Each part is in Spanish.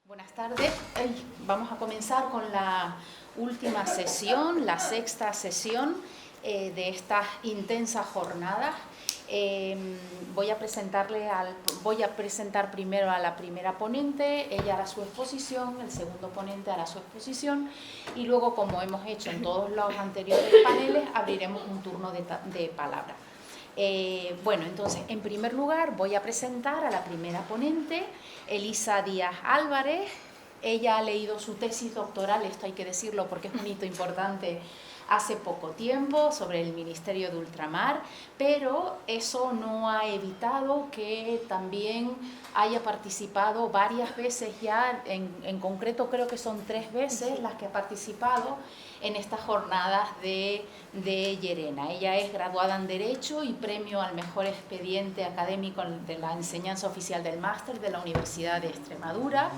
Buenas tardes. Vamos a comenzar con la última sesión, la sexta sesión de estas intensas jornadas. Voy a presentar primero a la primera ponente, ella hará su exposición, el segundo ponente hará su exposición y luego, como hemos hecho en todos los anteriores paneles, abriremos un turno de palabra. Bueno, entonces, en primer lugar voy a presentar a la primera ponente, Elisa Díaz Álvarez. Ella ha leído su tesis doctoral, esto hay que decirlo porque es un hito importante, hace poco tiempo, sobre el Ministerio de Ultramar, pero eso no ha evitado que también haya participado varias veces ya, en concreto creo que son 3 veces las que ha participado en estas jornadas de Llerena. Ella es graduada en Derecho y premio al mejor expediente académico de la enseñanza oficial del máster de la Universidad de Extremadura.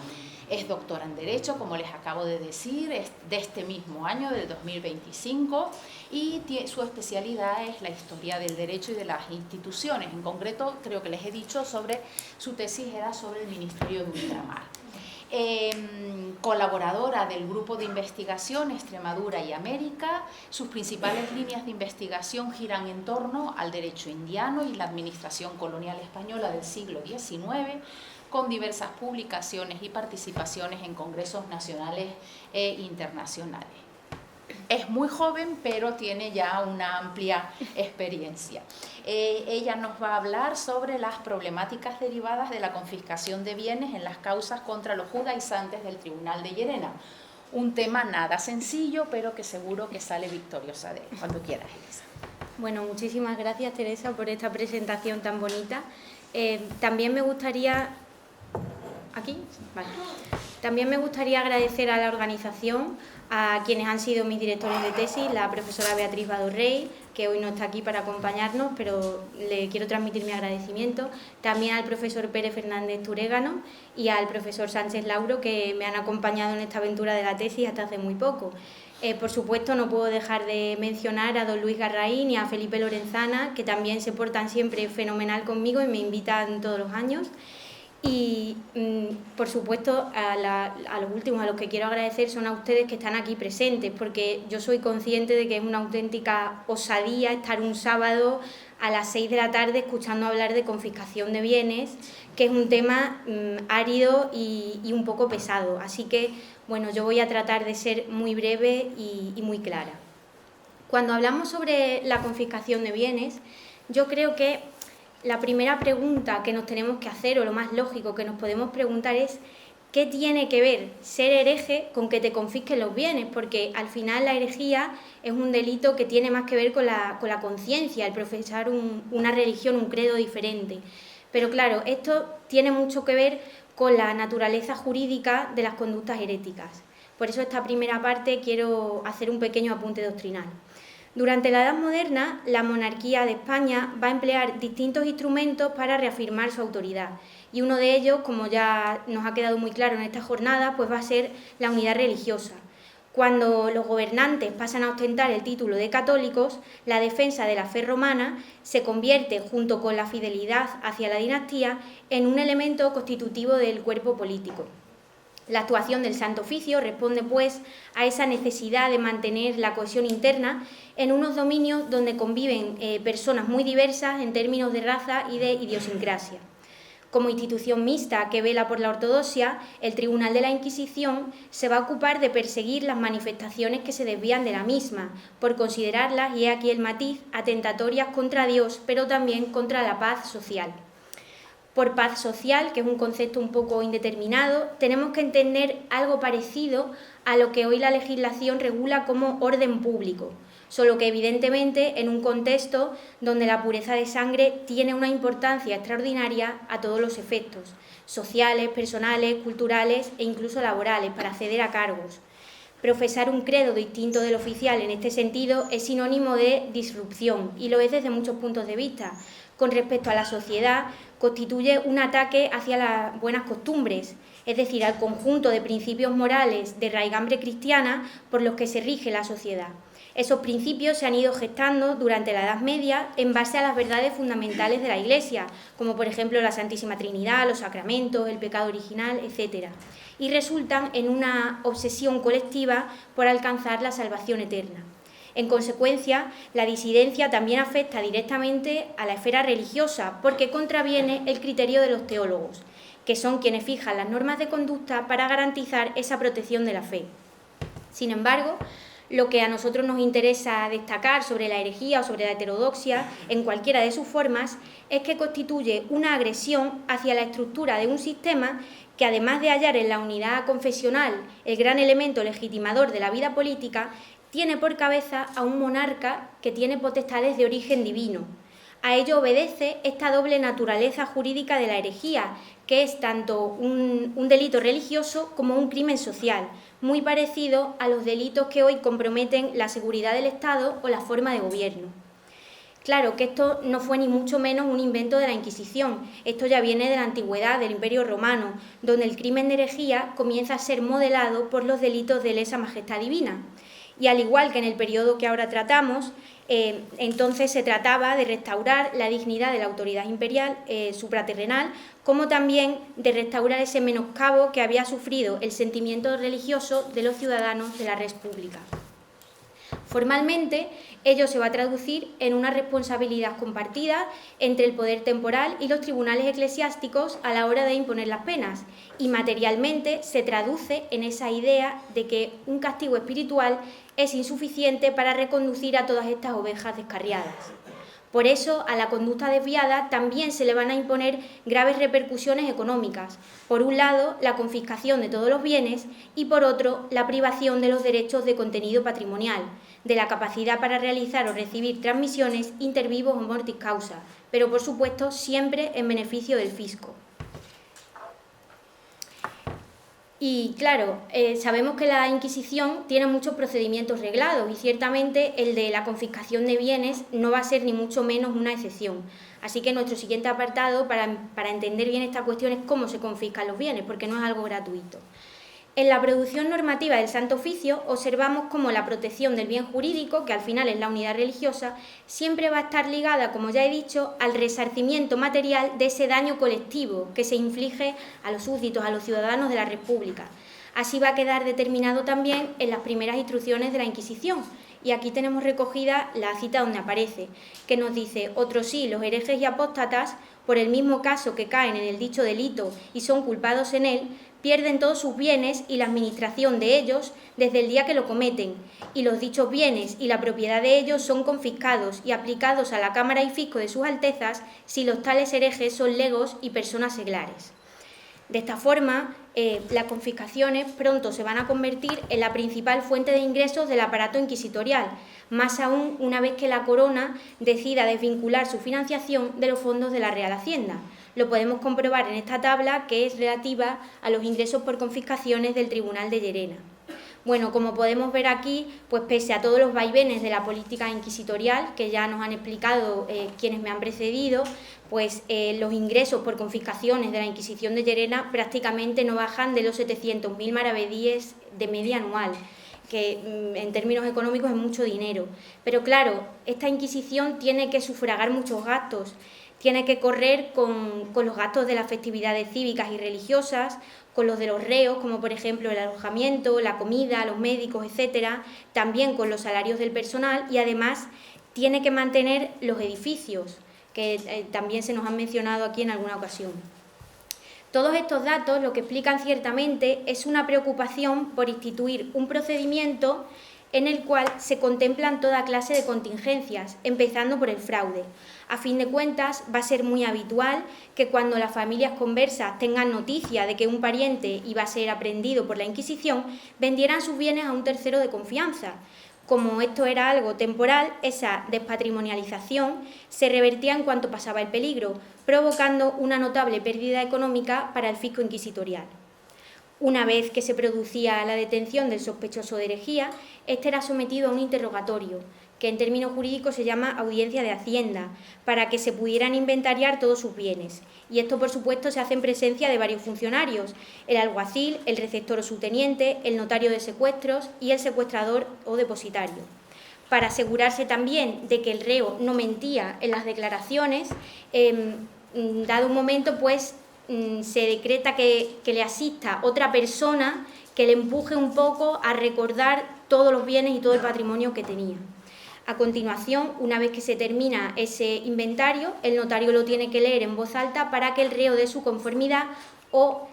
Es doctora en Derecho, como les acabo de decir, es de este mismo año, del 2025, y su especialidad es la historia del derecho y de las instituciones. En concreto, creo que les he dicho, su tesis era sobre el Ministerio de Ultramar. Colaboradora del Grupo de Investigación Extremadura y América. Sus principales líneas de investigación giran en torno al derecho indiano y la administración colonial española del siglo XIX, con diversas publicaciones y participaciones en congresos nacionales e internacionales. Es muy joven, pero tiene ya una amplia experiencia. Ella nos va a hablar sobre las problemáticas derivadas de la confiscación de bienes en las causas contra los judaizantes del Tribunal de Llerena. Un tema nada sencillo, pero que seguro que sale victoriosa de él. Cuando quieras, Elisa. Bueno, muchísimas gracias, Teresa, por esta presentación tan bonita. También me gustaría... ¿Aquí? Vale. También me gustaría agradecer a la organización, a quienes han sido mis directores de tesis, la profesora Beatriz Badorrey, que hoy no está aquí para acompañarnos, pero le quiero transmitir mi agradecimiento. También al profesor Pérez Fernández Turégano y al profesor Sánchez Lauro, que me han acompañado en esta aventura de la tesis hasta hace muy poco. Por supuesto, no puedo dejar de mencionar a don Luis Garraín y a Felipe Lorenzana, que también se portan siempre fenomenal conmigo y me invitan todos los años. Y, por supuesto, a los últimos, a los que quiero agradecer son a ustedes que están aquí presentes, porque yo soy consciente de que es una auténtica osadía estar un sábado a las 6 de la tarde escuchando hablar de confiscación de bienes, que es un tema árido y un poco pesado. Así que, bueno, yo voy a tratar de ser muy breve y muy clara. Cuando hablamos sobre la confiscación de bienes, yo creo que la primera pregunta que nos tenemos que hacer, o lo más lógico que nos podemos preguntar, es ¿qué tiene que ver ser hereje con que te confisquen los bienes? Porque al final la herejía es un delito que tiene más que ver con la conciencia, el profesar una religión, un credo diferente. Pero claro, esto tiene mucho que ver con la naturaleza jurídica de las conductas heréticas. Por eso esta primera parte quiero hacer un pequeño apunte doctrinal. Durante la Edad Moderna, la monarquía de España va a emplear distintos instrumentos para reafirmar su autoridad. Y uno de ellos, como ya nos ha quedado muy claro en esta jornada, pues va a ser la unidad religiosa. Cuando los gobernantes pasan a ostentar el título de católicos, la defensa de la fe romana se convierte, junto con la fidelidad hacia la dinastía, en un elemento constitutivo del cuerpo político. La actuación del Santo Oficio responde, pues, a esa necesidad de mantener la cohesión interna en unos dominios donde conviven personas muy diversas en términos de raza y de idiosincrasia. Como institución mixta que vela por la ortodoxia, el Tribunal de la Inquisición se va a ocupar de perseguir las manifestaciones que se desvían de la misma, por considerarlas, y he aquí el matiz, atentatorias contra Dios, pero también contra la paz social. Por paz social, que es un concepto un poco indeterminado, tenemos que entender algo parecido a lo que hoy la legislación regula como orden público, solo que evidentemente en un contexto donde la pureza de sangre tiene una importancia extraordinaria a todos los efectos, sociales, personales, culturales e incluso laborales, para acceder a cargos. Profesar un credo distinto del oficial en este sentido es sinónimo de disrupción, y lo es desde muchos puntos de vista. Con respecto a la sociedad, constituye un ataque hacia las buenas costumbres, es decir, al conjunto de principios morales de raigambre cristiana por los que se rige la sociedad. Esos principios se han ido gestando durante la Edad Media en base a las verdades fundamentales de la Iglesia, como por ejemplo la Santísima Trinidad, los sacramentos, el pecado original, etc. Y resultan en una obsesión colectiva por alcanzar la salvación eterna. En consecuencia, la disidencia también afecta directamente a la esfera religiosa porque contraviene el criterio de los teólogos, que son quienes fijan las normas de conducta para garantizar esa protección de la fe. Sin embargo, lo que a nosotros nos interesa destacar sobre la herejía o sobre la heterodoxia, en cualquiera de sus formas, es que constituye una agresión hacia la estructura de un sistema que, además de hallar en la unidad confesional el gran elemento legitimador de la vida política, tiene por cabeza a un monarca que tiene potestades de origen divino. A ello obedece esta doble naturaleza jurídica de la herejía, que es tanto un delito religioso como un crimen social, muy parecido a los delitos que hoy comprometen la seguridad del Estado o la forma de gobierno. Claro que esto no fue ni mucho menos un invento de la Inquisición, esto ya viene de la antigüedad, del Imperio Romano, donde el crimen de herejía comienza a ser modelado por los delitos de lesa majestad divina. Y al igual que en el periodo que ahora tratamos, entonces se trataba de restaurar la dignidad de la autoridad imperial supraterrenal, como también de restaurar ese menoscabo que había sufrido el sentimiento religioso de los ciudadanos de la República. Formalmente, ello se va a traducir en una responsabilidad compartida entre el poder temporal y los tribunales eclesiásticos a la hora de imponer las penas, y materialmente se traduce en esa idea de que un castigo espiritual es insuficiente para reconducir a todas estas ovejas descarriadas. Por eso, a la conducta desviada también se le van a imponer graves repercusiones económicas. Por un lado, la confiscación de todos los bienes y, por otro, la privación de los derechos de contenido patrimonial, de la capacidad para realizar o recibir transmisiones inter vivos o mortis causa, pero, por supuesto, siempre en beneficio del fisco. Y claro, sabemos que la Inquisición tiene muchos procedimientos reglados y ciertamente el de la confiscación de bienes no va a ser ni mucho menos una excepción. Así que nuestro siguiente apartado para entender bien esta cuestión es cómo se confiscan los bienes, porque no es algo gratuito. En la producción normativa del Santo Oficio observamos cómo la protección del bien jurídico, que al final es la unidad religiosa, siempre va a estar ligada, como ya he dicho, al resarcimiento material de ese daño colectivo que se inflige a los súbditos, a los ciudadanos de la República. Así va a quedar determinado también en las primeras instrucciones de la Inquisición. Y aquí tenemos recogida la cita donde aparece, que nos dice: otros sí, los herejes y apóstatas, por el mismo caso que caen en el dicho delito y son culpados en él, pierden todos sus bienes y la administración de ellos desde el día que lo cometen, y los dichos bienes y la propiedad de ellos son confiscados y aplicados a la Cámara y Fisco de sus Altezas si los tales herejes son legos y personas seglares. De esta forma, las confiscaciones pronto se van a convertir en la principal fuente de ingresos del aparato inquisitorial, más aún una vez que la corona decida desvincular su financiación de los fondos de la Real Hacienda. Lo podemos comprobar en esta tabla, que es relativa a los ingresos por confiscaciones del Tribunal de Llerena. Bueno, como podemos ver aquí, pues pese a todos los vaivenes de la política inquisitorial, que ya nos han explicado quienes me han precedido, pues los ingresos por confiscaciones de la Inquisición de Llerena prácticamente no bajan de los 700.000 maravedíes de media anual, que en términos económicos es mucho dinero. Pero claro, esta Inquisición tiene que sufragar muchos gastos, tiene que correr con los gastos de las festividades cívicas y religiosas, con los de los reos, como por ejemplo el alojamiento, la comida, los médicos, etcétera, también con los salarios del personal, y además tiene que mantener los edificios, que también se nos han mencionado aquí en alguna ocasión. Todos estos datos lo que explican ciertamente es una preocupación por instituir un procedimiento en el cual se contemplan toda clase de contingencias, empezando por el fraude. A fin de cuentas, va a ser muy habitual que cuando las familias conversas tengan noticia de que un pariente iba a ser aprehendido por la Inquisición, vendieran sus bienes a un tercero de confianza. Como esto era algo temporal, esa despatrimonialización se revertía en cuanto pasaba el peligro, provocando una notable pérdida económica para el fisco inquisitorial. Una vez que se producía la detención del sospechoso de herejía, este era sometido a un interrogatorio, que en términos jurídicos se llama audiencia de Hacienda, para que se pudieran inventariar todos sus bienes. Y esto, por supuesto, se hace en presencia de varios funcionarios: el alguacil, el receptor o subteniente, el notario de secuestros y el secuestrador o depositario. Para asegurarse también de que el reo no mentía en las declaraciones, dado un momento, pues se decreta que le asista otra persona que le empuje un poco a recordar todos los bienes y todo el patrimonio que tenía. A continuación, una vez que se termina ese inventario, el notario lo tiene que leer en voz alta para que el reo dé su conformidad o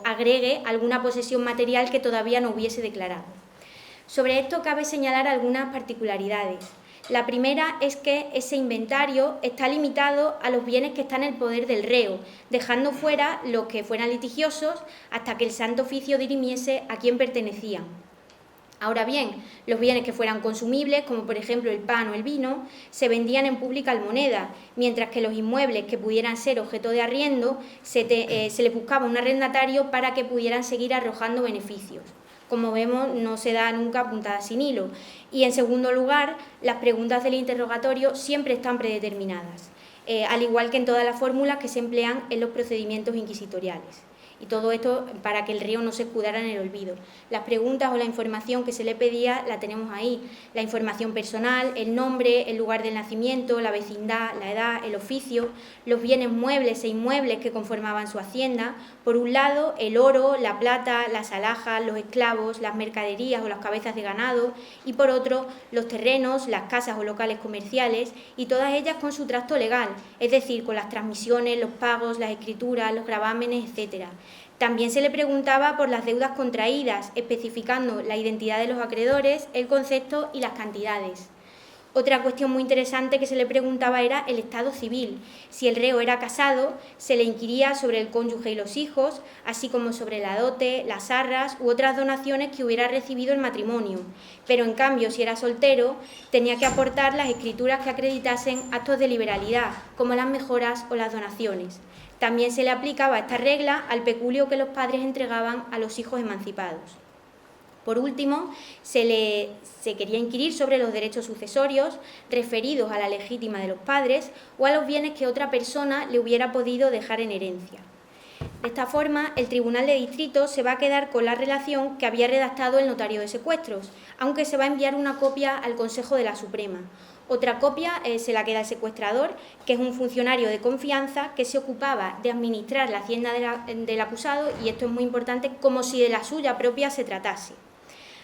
agregue alguna posesión material que todavía no hubiese declarado. Sobre esto cabe señalar algunas particularidades. La primera es que ese inventario está limitado a los bienes que están en el poder del reo, dejando fuera los que fueran litigiosos hasta que el Santo Oficio dirimiese a quién pertenecían. Ahora bien, los bienes que fueran consumibles, como por ejemplo el pan o el vino, se vendían en pública almoneda, mientras que los inmuebles que pudieran ser objeto de arriendo se les buscaba un arrendatario para que pudieran seguir arrojando beneficios. Como vemos, no se da nunca puntada sin hilo. Y en segundo lugar, las preguntas del interrogatorio siempre están predeterminadas, al igual que en todas las fórmulas que se emplean en los procedimientos inquisitoriales. Y todo esto para que el reo no se escudara en el olvido. Las preguntas o la información que se le pedía la tenemos ahí. La información personal, el nombre, el lugar del nacimiento, la vecindad, la edad, el oficio, los bienes muebles e inmuebles que conformaban su hacienda. Por un lado, el oro, la plata, las alhajas, los esclavos, las mercaderías o las cabezas de ganado. Y por otro, los terrenos, las casas o locales comerciales, y todas ellas con su tracto legal, es decir, con las transmisiones, los pagos, las escrituras, los gravámenes, etc. También se le preguntaba por las deudas contraídas, especificando la identidad de los acreedores, el concepto y las cantidades. Otra cuestión muy interesante que se le preguntaba era el estado civil. Si el reo era casado, se le inquiría sobre el cónyuge y los hijos, así como sobre la dote, las arras u otras donaciones que hubiera recibido el matrimonio. Pero en cambio, si era soltero, tenía que aportar las escrituras que acreditasen actos de liberalidad, como las mejoras o las donaciones. También se le aplicaba esta regla al peculio que los padres entregaban a los hijos emancipados. Por último, se quería inquirir sobre los derechos sucesorios referidos a la legítima de los padres o a los bienes que otra persona le hubiera podido dejar en herencia. De esta forma, el Tribunal de Distrito se va a quedar con la relación que había redactado el notario de secuestros, aunque se va a enviar una copia al Consejo de la Suprema. Otra copia se la queda el secuestrador, que es un funcionario de confianza que se ocupaba de administrar la hacienda del acusado, y esto es muy importante, como si de la suya propia se tratase.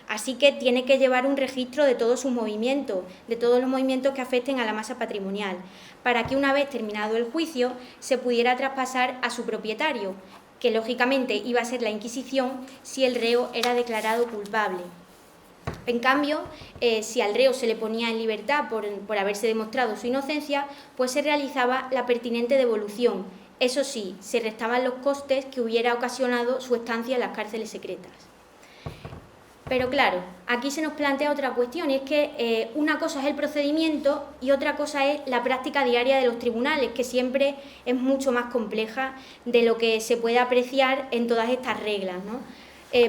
Así que tiene que llevar un registro de todos sus movimientos, de todos los movimientos que afecten a la masa patrimonial, para que una vez terminado el juicio se pudiera traspasar a su propietario, que lógicamente iba a ser la Inquisición si el reo era declarado culpable. En cambio, si al reo se le ponía en libertad por haberse demostrado su inocencia, pues se realizaba la pertinente devolución. Eso sí, se restaban los costes que hubiera ocasionado su estancia en las cárceles secretas. Pero claro, aquí se nos plantea otra cuestión, y es que una cosa es el procedimiento y otra cosa es la práctica diaria de los tribunales, que siempre es mucho más compleja de lo que se puede apreciar en todas estas reglas, ¿no?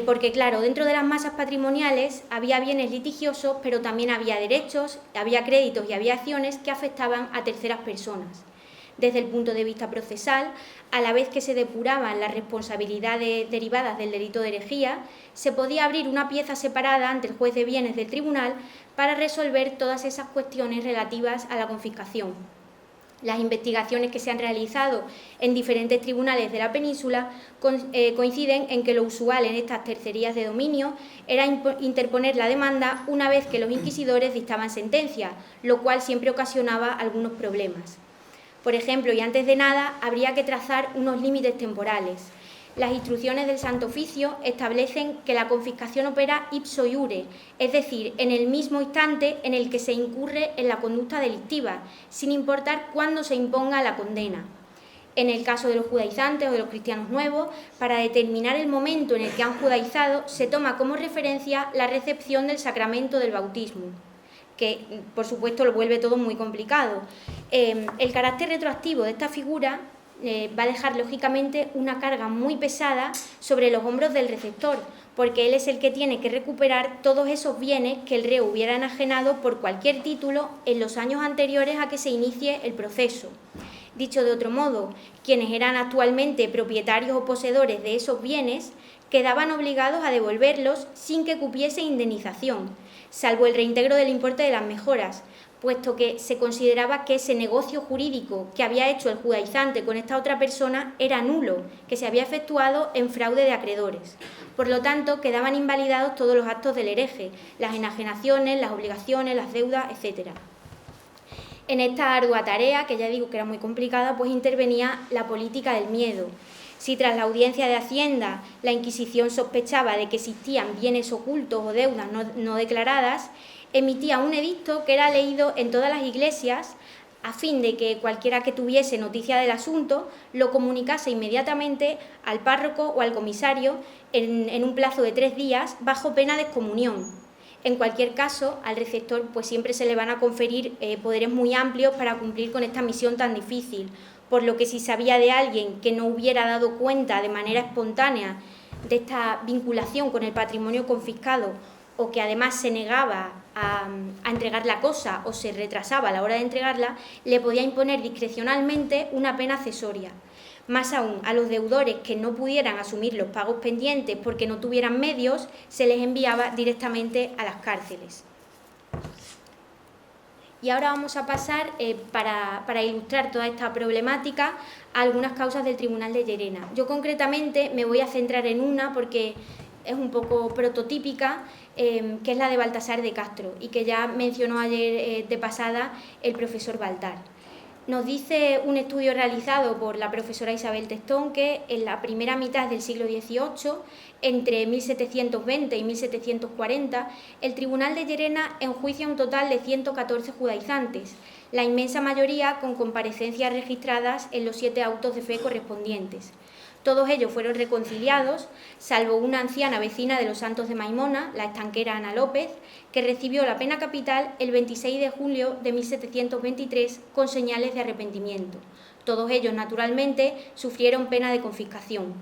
Porque claro, dentro de las masas patrimoniales había bienes litigiosos, pero también había derechos, había créditos y había acciones que afectaban a terceras personas. Desde el punto de vista procesal, a la vez que se depuraban las responsabilidades derivadas del delito de herejía, se podía abrir una pieza separada ante el juez de bienes del tribunal para resolver todas esas cuestiones relativas a la confiscación. Las investigaciones que se han realizado en diferentes tribunales de la península coinciden en que lo usual en estas tercerías de dominio era interponer la demanda una vez que los inquisidores dictaban sentencia, lo cual siempre ocasionaba algunos problemas. Por ejemplo, y antes de nada, habría que trazar unos límites temporales. Las instrucciones del Santo Oficio establecen que la confiscación opera ipso iure, es decir, en el mismo instante en el que se incurre en la conducta delictiva, sin importar cuándo se imponga la condena. En el caso de los judaizantes o de los cristianos nuevos, para determinar el momento en el que han judaizado, se toma como referencia la recepción del sacramento del bautismo, que por supuesto lo vuelve todo muy complicado. El carácter retroactivo de esta figura va a dejar lógicamente una carga muy pesada sobre los hombros del receptor, porque él es el que tiene que recuperar todos esos bienes que el reo hubiera enajenado por cualquier título en los años anteriores a que se inicie el proceso. Dicho de otro modo, quienes eran actualmente propietarios o poseedores de esos bienes quedaban obligados a devolverlos sin que cupiese indemnización. salvo el reintegro del importe de las mejoras, puesto que se consideraba que ese negocio jurídico que había hecho el judaizante con esta otra persona era nulo, que se había efectuado en fraude de acreedores. Por lo tanto, quedaban invalidados todos los actos del hereje, las enajenaciones, las obligaciones, las deudas, etc. En esta ardua tarea, que ya digo que era muy complicada, pues intervenía la política del miedo. Si tras la audiencia de Hacienda la Inquisición sospechaba de que existían bienes ocultos o deudas no declaradas, emitía un edicto que era leído en todas las iglesias a fin de que cualquiera que tuviese noticia del asunto lo comunicase inmediatamente al párroco o al comisario en un plazo de 3 días bajo pena de excomunión. En cualquier caso, al receptor pues siempre se le van a conferir poderes muy amplios para cumplir con esta misión tan difícil, por lo que si sabía de alguien que no hubiera dado cuenta de manera espontánea de esta vinculación con el patrimonio confiscado o que además se negaba a entregar la cosa o se retrasaba a la hora de entregarla, le podía imponer discrecionalmente una pena accesoria. Más aún, a los deudores que no pudieran asumir los pagos pendientes porque no tuvieran medios, se les enviaba directamente a las cárceles. Y ahora vamos a pasar, para ilustrar toda esta problemática, a algunas causas del Tribunal de Llerena. Yo concretamente me voy a centrar en una porque es un poco prototípica, que es la de Baltasar de Castro, y que ya mencionó ayer de pasada el profesor Baltar. Nos dice un estudio realizado por la profesora Isabel Testón que en la primera mitad del siglo XVIII, entre 1720 y 1740, el Tribunal de Llerena enjuicia un total de 114 judaizantes, la inmensa mayoría con comparecencias registradas en los 7 autos de fe correspondientes. Todos ellos fueron reconciliados, salvo una anciana vecina de los Santos de Maimona, la estanquera Ana López, que recibió la pena capital el 26 de julio de 1723 con señales de arrepentimiento. Todos ellos, naturalmente, sufrieron pena de confiscación.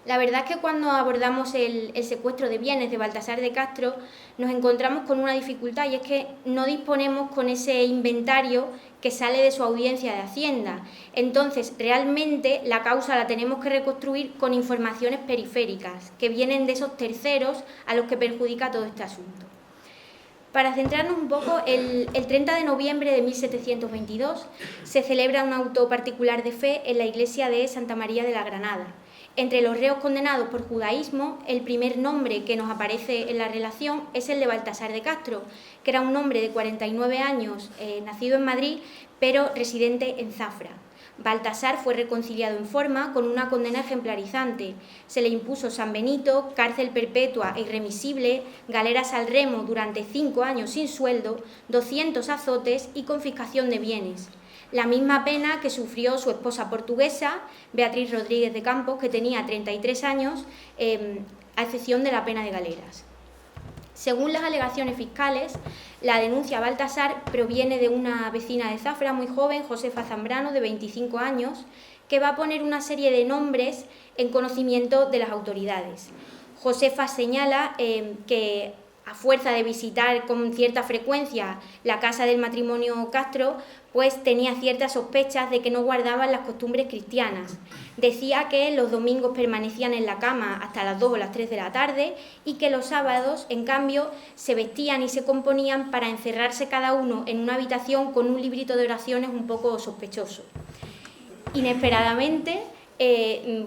La verdad es que cuando abordamos el secuestro de bienes de Baltasar de Castro nos encontramos con una dificultad, y es que no disponemos con ese inventario que sale de su audiencia de Hacienda. Entonces, realmente la causa la tenemos que reconstruir con informaciones periféricas que vienen de esos terceros a los que perjudica todo este asunto. Para centrarnos un poco, el 30 de noviembre de 1722 se celebra un auto particular de fe en la iglesia de Santa María de la Granada. Entre los reos condenados por judaísmo, el primer nombre que nos aparece en la relación es el de Baltasar de Castro, que era un hombre de 49 años, nacido en Madrid, pero residente en Zafra. Baltasar fue reconciliado en forma con una condena ejemplarizante. Se le impuso San Benito, cárcel perpetua e irremisible, galeras al remo durante 5 años sin sueldo, 200 azotes y confiscación de bienes. La misma pena que sufrió su esposa portuguesa, Beatriz Rodríguez de Campos, que tenía 33 años, a excepción de la pena de galeras. Según las alegaciones fiscales, la denuncia a Baltasar proviene de una vecina de Zafra muy joven, Josefa Zambrano, de 25 años, que va a poner una serie de nombres en conocimiento de las autoridades. Josefa señala que a fuerza de visitar con cierta frecuencia la casa del matrimonio Castro, pues tenía ciertas sospechas de que no guardaban las costumbres cristianas. Decía que los domingos permanecían en la cama hasta las 2 o las 3 de la tarde y que los sábados, en cambio, se vestían y se componían para encerrarse cada uno en una habitación con un librito de oraciones un poco sospechoso. Inesperadamente,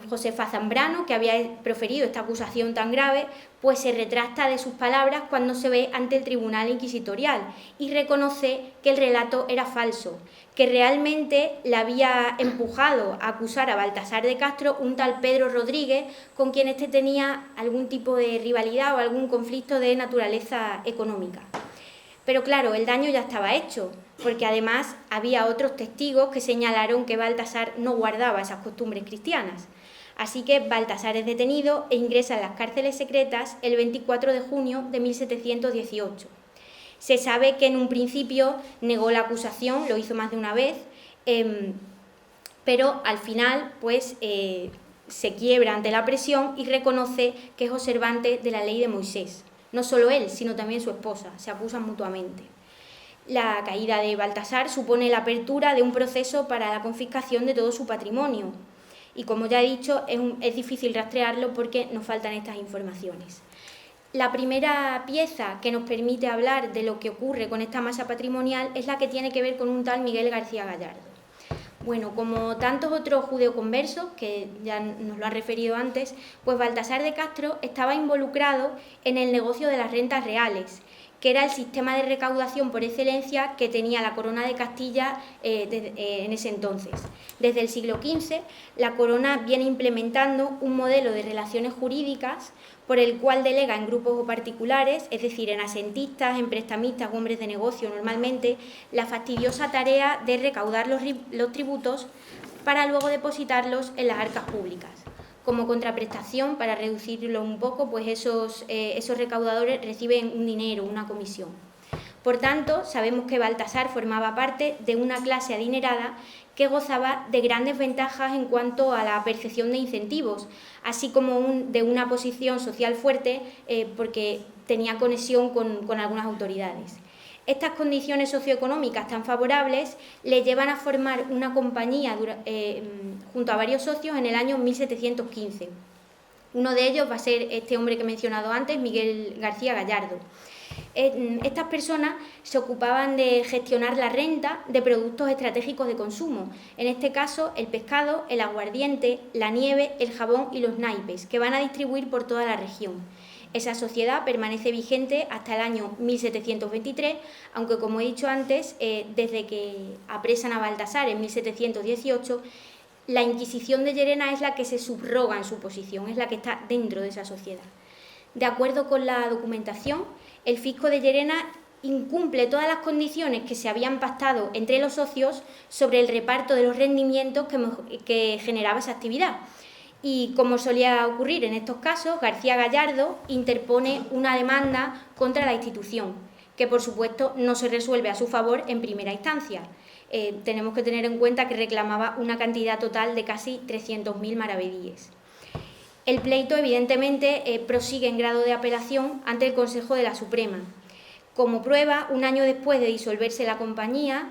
Josefa Zambrano, que había proferido esta acusación tan grave, pues se retracta de sus palabras cuando se ve ante el tribunal inquisitorial y reconoce que el relato era falso, que realmente le había empujado a acusar a Baltasar de Castro un tal Pedro Rodríguez, con quien éste tenía algún tipo de rivalidad o algún conflicto de naturaleza económica. Pero claro, el daño ya estaba hecho, porque además había otros testigos que señalaron que Baltasar no guardaba esas costumbres cristianas. Así que Baltasar es detenido e ingresa en las cárceles secretas el 24 de junio de 1718. Se sabe que en un principio negó la acusación, lo hizo más de una vez, pero al final pues, se quiebra ante la presión y reconoce que es observante de la ley de Moisés. No solo él, sino también su esposa, se acusan mutuamente. La caída de Baltasar supone la apertura de un proceso para la confiscación de todo su patrimonio. Y como ya he dicho, es difícil rastrearlo porque nos faltan estas informaciones. La primera pieza que nos permite hablar de lo que ocurre con esta masa patrimonial es la que tiene que ver con un tal Miguel García Gallardo. Bueno, como tantos otros judeoconversos, que ya nos lo han referido antes, pues Baltasar de Castro estaba involucrado en el negocio de las rentas reales, que era el sistema de recaudación por excelencia que tenía la Corona de Castilla en ese entonces. Desde el siglo XV, la Corona viene implementando un modelo de relaciones jurídicas por el cual delega en grupos o particulares, es decir, en asentistas, en prestamistas o hombres de negocio normalmente, la fastidiosa tarea de recaudar los tributos para luego depositarlos en las arcas públicas. Como contraprestación, para reducirlo un poco, pues esos recaudadores reciben un dinero, una comisión. Por tanto, sabemos que Baltasar formaba parte de una clase adinerada que gozaba de grandes ventajas en cuanto a la percepción de incentivos, así como de una posición social fuerte porque tenía conexión con algunas autoridades. Estas condiciones socioeconómicas tan favorables le llevan a formar una compañía junto a varios socios en el año 1715. Uno de ellos va a ser este hombre que he mencionado antes, Miguel García Gallardo. Estas personas se ocupaban de gestionar la renta de productos estratégicos de consumo, en este caso el pescado, el aguardiente, la nieve, el jabón y los naipes, que van a distribuir por toda la región. Esa sociedad permanece vigente hasta el año 1723, aunque, como he dicho antes, desde que apresan a Baltasar en 1718, la Inquisición de Llerena es la que se subroga en su posición, es la que está dentro de esa sociedad. De acuerdo con la documentación, el fisco de Llerena incumple todas las condiciones que se habían pactado entre los socios sobre el reparto de los rendimientos que generaba esa actividad. Y como solía ocurrir en estos casos, García Gallardo interpone una demanda contra la institución, que por supuesto no se resuelve a su favor en primera instancia. Tenemos que tener en cuenta que reclamaba una cantidad total de casi 300.000 maravedíes. El pleito, evidentemente, prosigue en grado de apelación ante el Consejo de la Suprema. Como prueba, un año después de disolverse la compañía,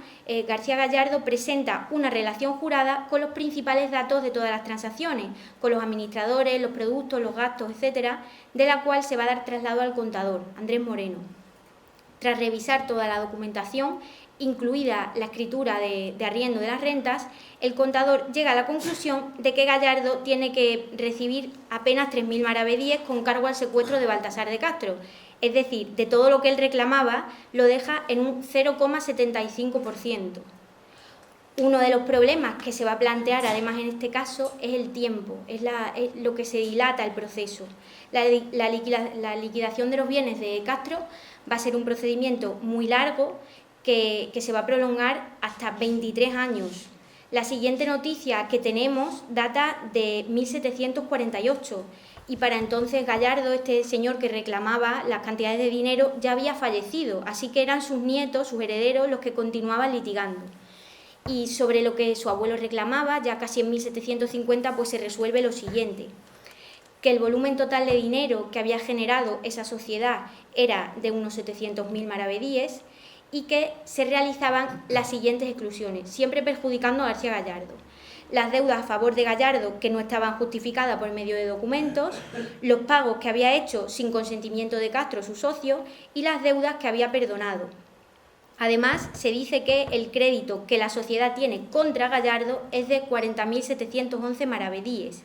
García Gallardo presenta una relación jurada con los principales datos de todas las transacciones, con los administradores, los productos, los gastos, etcétera, de la cual se va a dar traslado al contador, Andrés Moreno. Tras revisar toda la documentación, incluida la escritura de arriendo de las rentas, el contador llega a la conclusión de que Gallardo tiene que recibir apenas 3.000 maravedíes con cargo al secuestro de Baltasar de Castro. Es decir, de todo lo que él reclamaba, lo deja en un 0,75%. Uno de los problemas que se va a plantear, además, en este caso, es el tiempo, es lo que se dilata el proceso. La liquidación de los bienes de Castro va a ser un procedimiento muy largo que se va a prolongar hasta 23 años. La siguiente noticia que tenemos data de 1748 y para entonces Gallardo, este señor que reclamaba las cantidades de dinero, ya había fallecido, así que eran sus nietos, sus herederos, los que continuaban litigando. Y sobre lo que su abuelo reclamaba, ya casi en 1750, pues se resuelve lo siguiente: que el volumen total de dinero que había generado esa sociedad era de unos 700.000 maravedíes y que se realizaban las siguientes exclusiones, siempre perjudicando a García Gallardo. Las deudas a favor de Gallardo que no estaban justificadas por medio de documentos, los pagos que había hecho sin consentimiento de Castro, su socio, y las deudas que había perdonado. Además, se dice que el crédito que la sociedad tiene contra Gallardo es de 40.711 maravedíes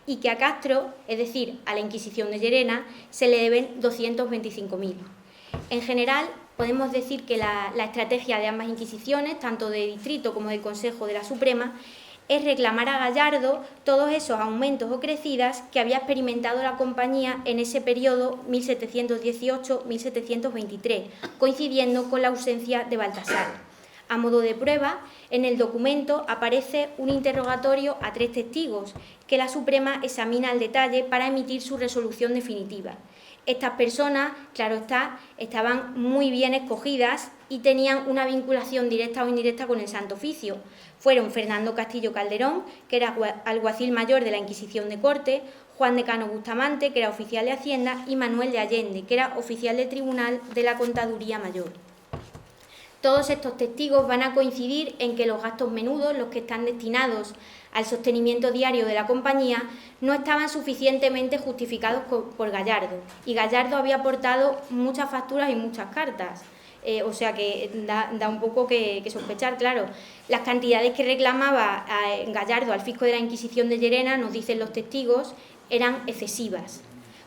y que a Castro, es decir, a la Inquisición de Llerena, se le deben 225.000. En general, podemos decir que la estrategia de ambas Inquisiciones, tanto de Distrito como del Consejo de la Suprema, es reclamar a Gallardo todos esos aumentos o crecidas que había experimentado la compañía en ese periodo 1718-1723, coincidiendo con la ausencia de Baltasar. A modo de prueba, en el documento aparece un interrogatorio a 3 testigos que la Suprema examina al detalle para emitir su resolución definitiva. Estas personas, claro está, estaban muy bien escogidas y tenían una vinculación directa o indirecta con el Santo Oficio. Fueron Fernando Castillo Calderón, que era alguacil mayor de la Inquisición de Corte, Juan de Cano Bustamante, que era oficial de Hacienda, y Manuel de Allende, que era oficial del Tribunal de la Contaduría Mayor. Todos estos testigos van a coincidir en que los gastos menudos, los que están destinados al sostenimiento diario de la compañía, no estaban suficientemente justificados por Gallardo, y Gallardo había aportado muchas facturas y muchas cartas. O sea que da un poco que sospechar, claro. Las cantidades que reclamaba Gallardo al fisco de la Inquisición de Llerena, nos dicen los testigos, eran excesivas.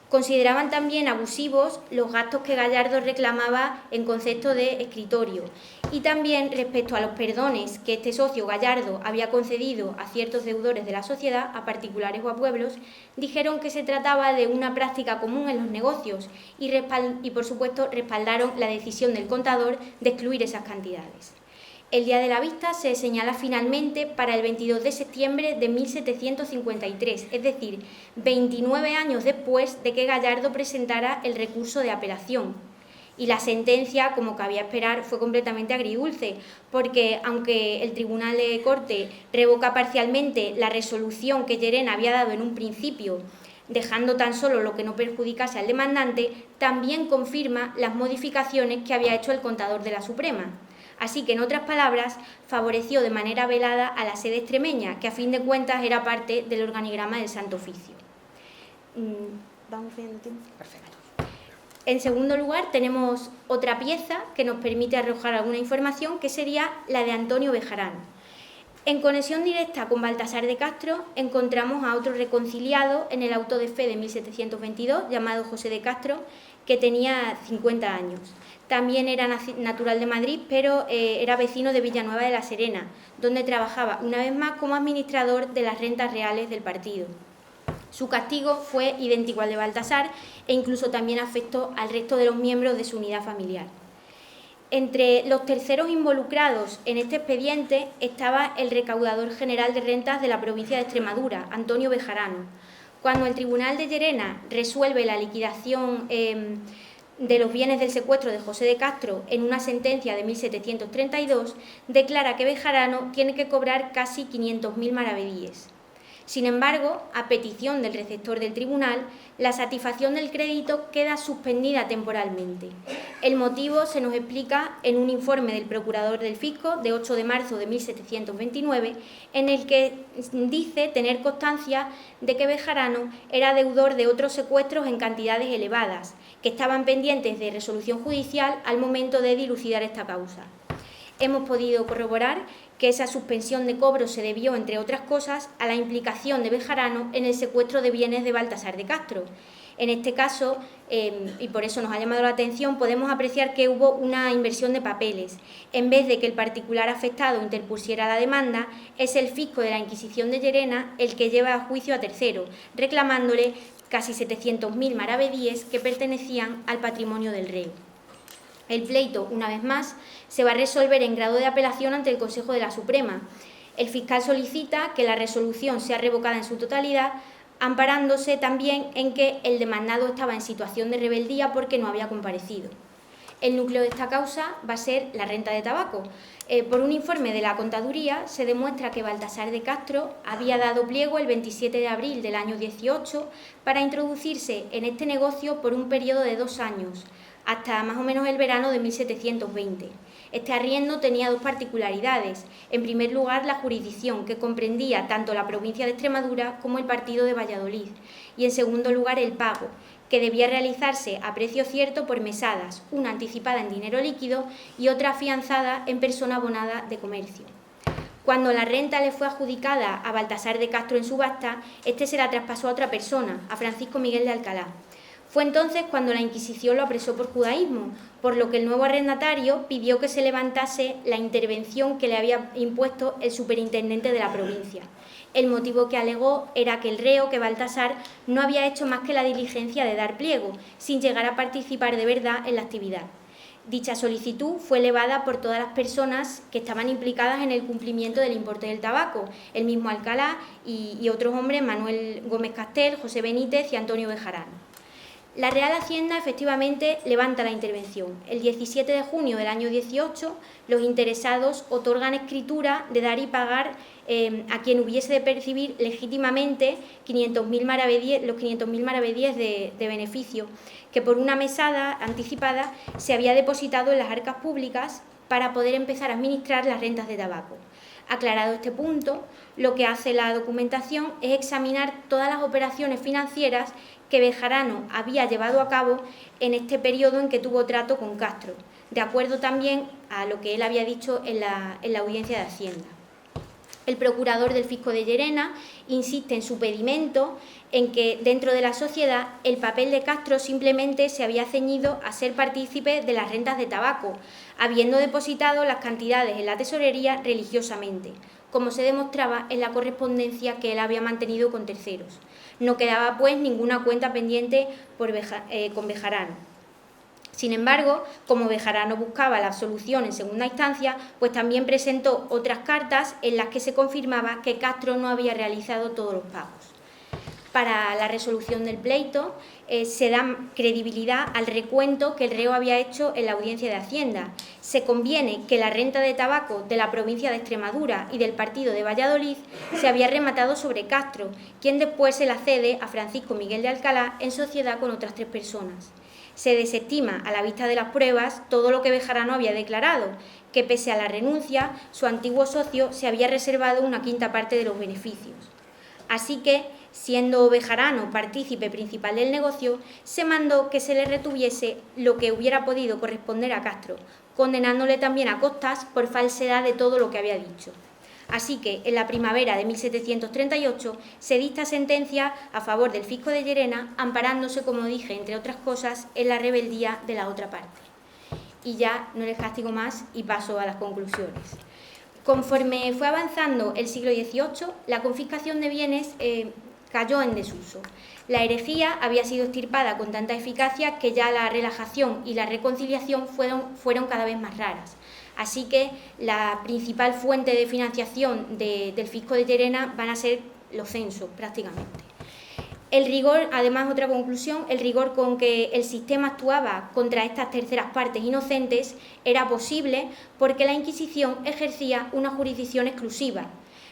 Consideraban también abusivos los gastos que Gallardo reclamaba en concepto de escritorio, y también respecto a los perdones que este socio Gallardo había concedido a ciertos deudores de la sociedad, a particulares o a pueblos, dijeron que se trataba de una práctica común en los negocios y por supuesto respaldaron la decisión del contador de excluir esas cantidades. El día de la vista se señala finalmente para el 22 de septiembre de 1753, es decir, 29 años después de que Gallardo presentara el recurso de apelación. Y la sentencia, como cabía esperar, fue completamente agridulce, porque aunque el Tribunal de Corte revoca parcialmente la resolución que Llerena había dado en un principio, dejando tan solo lo que no perjudicase al demandante, también confirma las modificaciones que había hecho el contador de la Suprema. Así que, en otras palabras, favoreció de manera velada a la sede extremeña, que a fin de cuentas era parte del organigrama del Santo Oficio. ¿Vamos viendo tiempo? Perfecto. En segundo lugar, tenemos otra pieza que nos permite arrojar alguna información, que sería la de Antonio Bejarano. En conexión directa con Baltasar de Castro, encontramos a otro reconciliado en el auto de fe de 1722, llamado José de Castro, que tenía 50 años. También era natural de Madrid, pero era vecino de Villanueva de la Serena, donde trabajaba una vez más como administrador de las rentas reales del partido. Su castigo fue idéntico al de Baltasar e incluso también afectó al resto de los miembros de su unidad familiar. Entre los terceros involucrados en este expediente estaba el recaudador general de rentas de la provincia de Extremadura, Antonio Bejarano. Cuando el Tribunal de Llerena resuelve la liquidación de los bienes del secuestro de José de Castro en una sentencia de 1732, declara que Bejarano tiene que cobrar casi 500.000 maravedíes. Sin embargo, a petición del receptor del tribunal, la satisfacción del crédito queda suspendida temporalmente. El motivo se nos explica en un informe del procurador del fisco de 8 de marzo de 1729, en el que dice tener constancia de que Bejarano era deudor de otros secuestros en cantidades elevadas, que estaban pendientes de resolución judicial al momento de dilucidar esta causa. Hemos podido corroborar que esa suspensión de cobro se debió, entre otras cosas, a la implicación de Bejarano en el secuestro de bienes de Baltasar de Castro. En este caso, y por eso nos ha llamado la atención, podemos apreciar que hubo una inversión de papeles. En vez de que el particular afectado interpusiera la demanda, es el fisco de la Inquisición de Llerena el que lleva a juicio a tercero, reclamándole casi 700.000 maravedíes que pertenecían al patrimonio del reo. El pleito, una vez más, se va a resolver en grado de apelación ante el Consejo de la Suprema. El fiscal solicita que la resolución sea revocada en su totalidad, amparándose también en que el demandado estaba en situación de rebeldía porque no había comparecido. El núcleo de esta causa va a ser la renta de tabaco. Por un informe de la Contaduría se demuestra que Baltasar de Castro había dado pliego el 27 de abril del año 18 para introducirse en este negocio por un periodo de 2 años, hasta más o menos el verano de 1720. Este arriendo tenía dos particularidades. En primer lugar, la jurisdicción, que comprendía tanto la provincia de Extremadura como el partido de Valladolid. Y en segundo lugar, el pago, que debía realizarse a precio cierto por mesadas, una anticipada en dinero líquido y otra afianzada en persona abonada de comercio. Cuando la renta le fue adjudicada a Baltasar de Castro en subasta, este se la traspasó a otra persona, a Francisco Miguel de Alcalá. Fue entonces cuando la Inquisición lo apresó por judaísmo, por lo que el nuevo arrendatario pidió que se levantase la intervención que le había impuesto el superintendente de la provincia. El motivo que alegó era que el reo, que Baltasar, no había hecho más que la diligencia de dar pliego, sin llegar a participar de verdad en la actividad. Dicha solicitud fue elevada por todas las personas que estaban implicadas en el cumplimiento del importe del tabaco, el mismo Alcalá y otros hombres, Manuel Gómez Castel, José Benítez y Antonio Bejarano. La Real Hacienda efectivamente levanta la intervención. El 17 de junio del año 18, los interesados otorgan escritura de dar y pagar a quien hubiese de percibir legítimamente 500.000 maravedíes, los 500.000 maravedíes de beneficio, que por una mesada anticipada se había depositado en las arcas públicas para poder empezar a administrar las rentas de tabaco. Aclarado este punto, lo que hace la documentación es examinar todas las operaciones financieras que Bejarano había llevado a cabo en este periodo en que tuvo trato con Castro, de acuerdo también a lo que él había dicho en la audiencia de Hacienda. El procurador del Fisco de Llerena insiste en su pedimento en que dentro de la sociedad el papel de Castro simplemente se había ceñido a ser partícipe de las rentas de tabaco, habiendo depositado las cantidades en la tesorería religiosamente, como se demostraba en la correspondencia que él había mantenido con terceros. No quedaba, pues, ninguna cuenta pendiente con Bejarano. Sin embargo, como Bejarano buscaba la absolución en segunda instancia, pues también presentó otras cartas en las que se confirmaba que Castro no había realizado todos los pagos. Para la resolución del pleito se da credibilidad al recuento que el reo había hecho en la audiencia de Hacienda. Se conviene que la renta de tabaco de la provincia de Extremadura y del partido de Valladolid se había rematado sobre Castro, quien después se la cede a Francisco Miguel de Alcalá en sociedad con otras 3 personas. Se desestima, a la vista de las pruebas, todo lo que Bejarano había declarado, que pese a la renuncia, su antiguo socio se había reservado una quinta parte de los beneficios. Así que, siendo Bejarano partícipe principal del negocio, se mandó que se le retuviese lo que hubiera podido corresponder a Castro, condenándole también a costas por falsedad de todo lo que había dicho. Así que, en la primavera de 1738, se dicta sentencia a favor del Fisco de Llerena, amparándose, como dije, entre otras cosas, en la rebeldía de la otra parte. Y ya no les castigo más y paso a las conclusiones. Conforme fue avanzando el siglo XVIII, la confiscación de bienes cayó en desuso. La herejía había sido extirpada con tanta eficacia que ya la relajación y la reconciliación fueron cada vez más raras. Así que la principal fuente de financiación del Fisco de Llerena van a ser los censos, prácticamente. El rigor, además, otra conclusión, el rigor con que el sistema actuaba contra estas terceras partes inocentes era posible porque la Inquisición ejercía una jurisdicción exclusiva.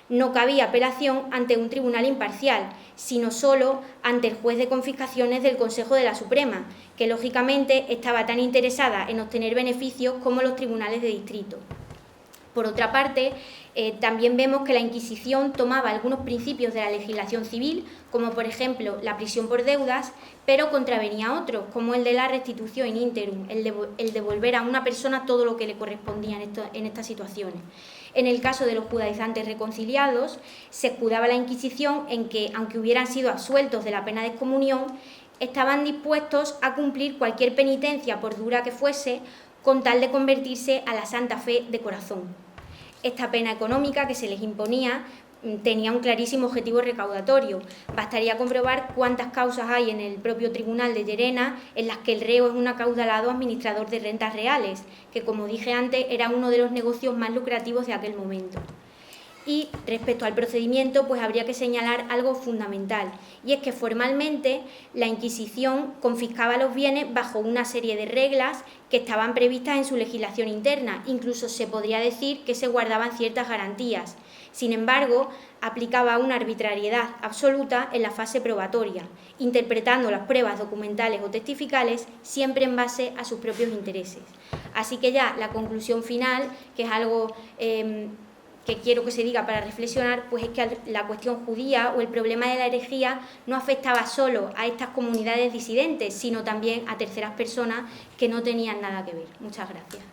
No cabía apelación ante un tribunal imparcial, sino solo ante el juez de confiscaciones del Consejo de la Suprema, que lógicamente estaba tan interesada en obtener beneficios como los tribunales de distrito. Por otra parte, también vemos que la Inquisición tomaba algunos principios de la legislación civil, como por ejemplo la prisión por deudas, pero contravenía otros, como el de la restitución in interim, el devolver a una persona todo lo que le correspondía en estas situaciones. En el caso de los judaizantes reconciliados, se escudaba la Inquisición en que, aunque hubieran sido absueltos de la pena de excomunión, estaban dispuestos a cumplir cualquier penitencia, por dura que fuese, con tal de convertirse a la Santa Fe de corazón. Esta pena económica que se les imponía tenía un clarísimo objetivo recaudatorio. Bastaría comprobar cuántas causas hay en el propio Tribunal de Llerena en las que el reo es un acaudalado administrador de rentas reales, que, como dije antes, era uno de los negocios más lucrativos de aquel momento. Y respecto al procedimiento, pues habría que señalar algo fundamental, y es que formalmente la Inquisición confiscaba los bienes bajo una serie de reglas que estaban previstas en su legislación interna, incluso se podría decir que se guardaban ciertas garantías. Sin embargo, aplicaba una arbitrariedad absoluta en la fase probatoria, interpretando las pruebas documentales o testificales siempre en base a sus propios intereses. Así que ya la conclusión final, que es algo que quiero que se diga para reflexionar, pues es que la cuestión judía o el problema de la herejía no afectaba solo a estas comunidades disidentes, sino también a terceras personas que no tenían nada que ver. Muchas gracias.